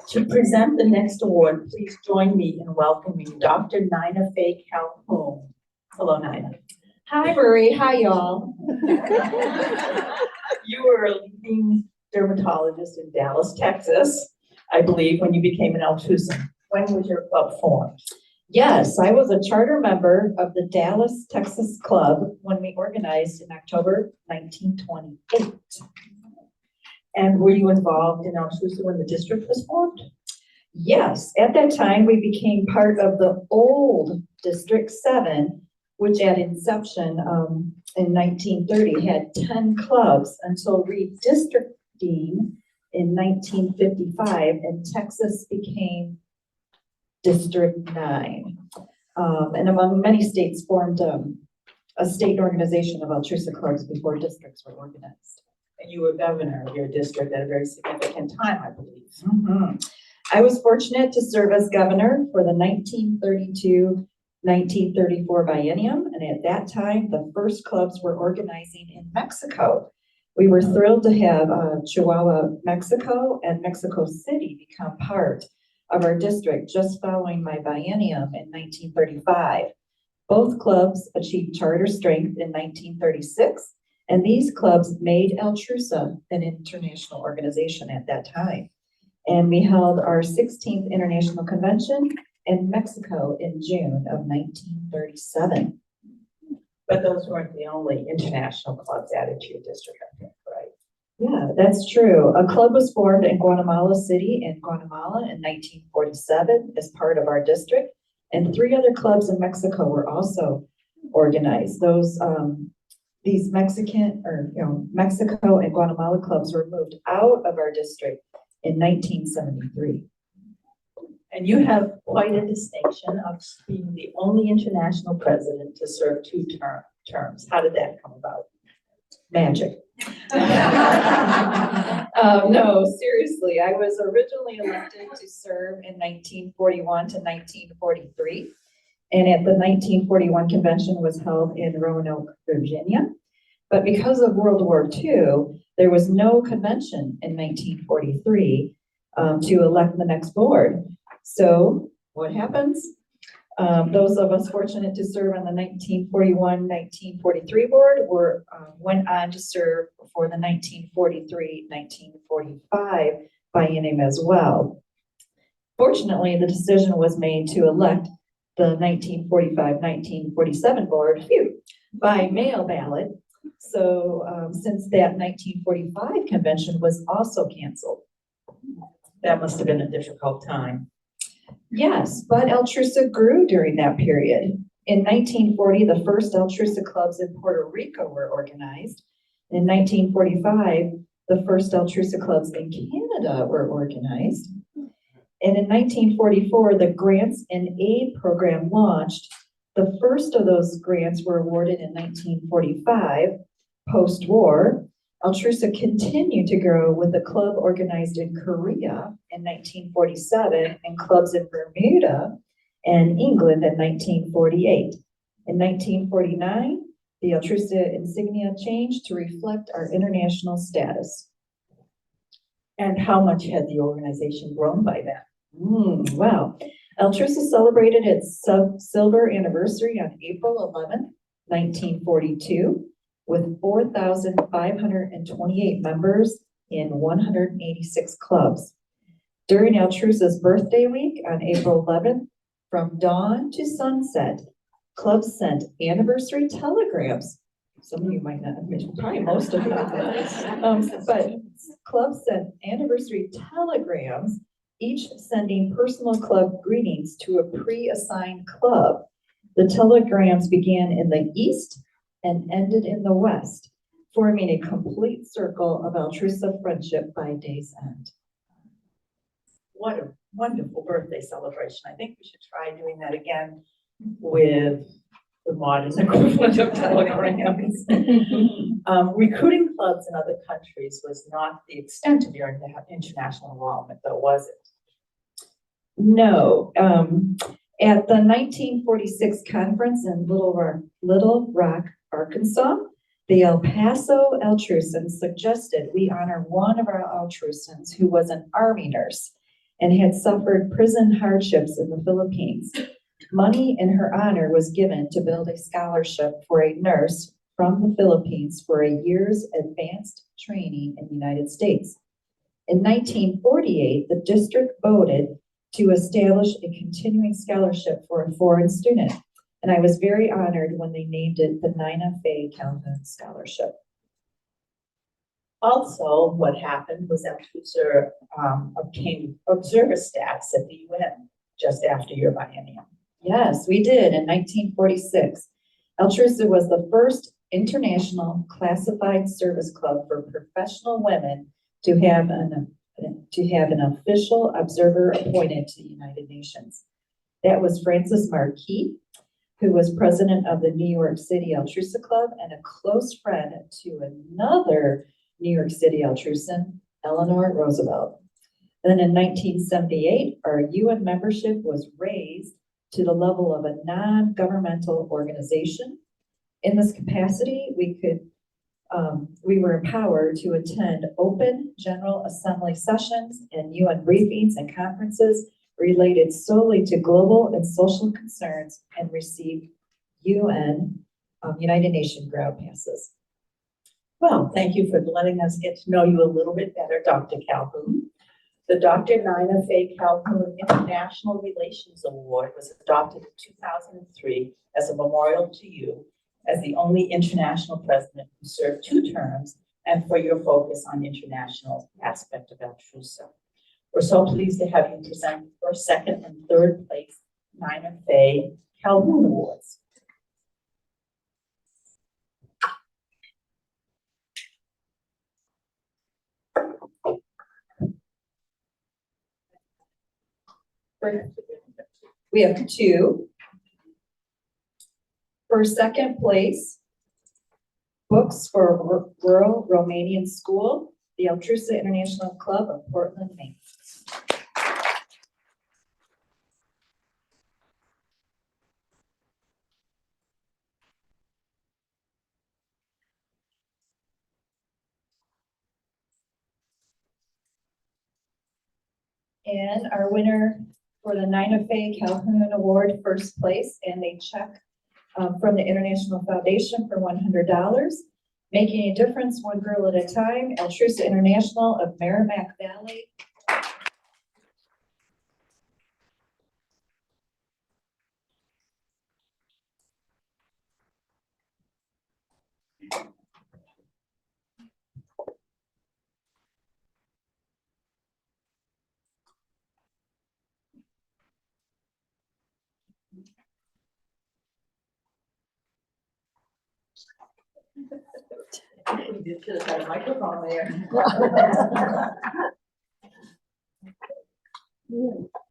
To present the next award, please join me in welcoming Dr. Nina Faye Calhoun. Hello, Nina. Hi, Marie. Hi, y'all. You were a leading dermatologist in Dallas, Texas, I believe, when you became an Altrusa. When was your club formed? Yes, I was a charter member of the Dallas, Texas Club when we organized in October 1928. And were you involved in Altrusa when the district was formed? Yes, at that time we became part of the old District 7, which at inception in 1930 had 10 clubs until redistricting in 1955, and Texas became District 9. And among many states formed a state organization of Altrusa clubs before districts were organized. And you were governor of your district at a very significant time, I believe. Mm-hmm. I was fortunate to serve as governor for the 1932-1934 biennium, and at that time, the first clubs were organizing in Mexico. We were thrilled to have Chihuahua, Mexico, and Mexico City become part of our district just following my biennium in 1935. Both clubs achieved charter strength in 1936, and these clubs made Altrusa an international organization at that time. And we held our 16th International Convention in Mexico in June of 1937. But those weren't the only international clubs added to your district, I think, right? Yeah, that's true. A club was formed in Guatemala City in Guatemala in 1947 as part of our district, and 3 other clubs in Mexico were also organized. These Mexico and Guatemala clubs were moved out of our district in 1973. And you have quite a distinction of being the only international president to serve 2 terms. How did that come about? Magic. No, seriously, I was originally elected to serve in 1941 to 1943. And at the 1941 convention was held in Roanoke, Virginia. But because of World War II, there was no convention in 1943 to elect the next board. So what happens? Those of us fortunate to serve on the 1941-1943 board went on to serve for the 1943-1945 biennium as well. Fortunately, the decision was made to elect the 1945-1947 board by mail ballot. So since that 1945 convention was also canceled. That must have been a difficult time. Yes, but Altrusa grew during that period. In 1940, the first Altrusa clubs in Puerto Rico were organized. In 1945, the first Altrusa clubs in Canada were organized. And in 1944, the Grants and Aid program launched. The first of those grants were awarded in 1945, post-war. Altrusa continued to grow with a club organized in Korea in 1947 and clubs in Bermuda and England in 1948. In 1949, the Altrusa insignia changed to reflect our international status. And how much had the organization grown by then? Well, Altrusa celebrated its silver anniversary on April 11th, 1942. With 4,528 members in 186 clubs. During Altrusa's birthday week on April 11th, from dawn to sunset, clubs sent anniversary telegrams. Some of you might not, probably most of you, but clubs sent anniversary telegrams, each sending personal club greetings to a pre-assigned club. The telegrams began in the east and ended in the west, forming a complete circle of Altrusa friendship by day's end. What a wonderful birthday celebration. I think we should try doing that again with the modern equivalent of telegrams. Recruiting clubs in other countries was not the extent of your international involvement, though, was it? No. At the 1946 conference in Little Rock, Arkansas, The El Paso Altrusans suggested we honor one of our Altrusans who was an Army nurse and had suffered prison hardships in the Philippines. Money in her honor was given to build a scholarship for a nurse from the Philippines for a year's advanced training in the United States. In 1948, the district voted to establish a continuing scholarship for a foreign student, and I was very honored when they named it the Nina Faye Calhoun Scholarship. Also, what happened was Altrusa obtained observer status at the UN just after your biennium. Yes, we did in 1946. Altrusa was the first international classified service club for professional women to have an official observer appointed to the United Nations. That was Frances Marquis, who was president of the New York City Altrusa Club and a close friend to another New York City Altrusan, Eleanor Roosevelt. Then in 1978, our UN membership was raised to the level of a non-governmental organization. In this capacity, we were empowered to attend open General Assembly sessions and UN briefings and conferences related solely to global and social concerns and receive UN, United Nations ground passes. Well, thank you for letting us get to know you a little bit better, Dr. Calhoun. The Dr. Nina Faye Calhoun International Relations Award was adopted in 2003 as a memorial to you as the only international president who served 2 terms and for your focus on international aspect of Altrusa. We're so pleased to have you present first, second, and third place Nina Faye Calhoun Awards. We have 2. For second place, books for rural Romanian school, the Altrusa International Club of Portland, Maine. And our winner for the Nina Faye Calhoun Award, first place, and a check from the International Foundation for $100. Making a difference, one girl at a time, Altrusa International of Merrimack Valley. You could have had a microphone there.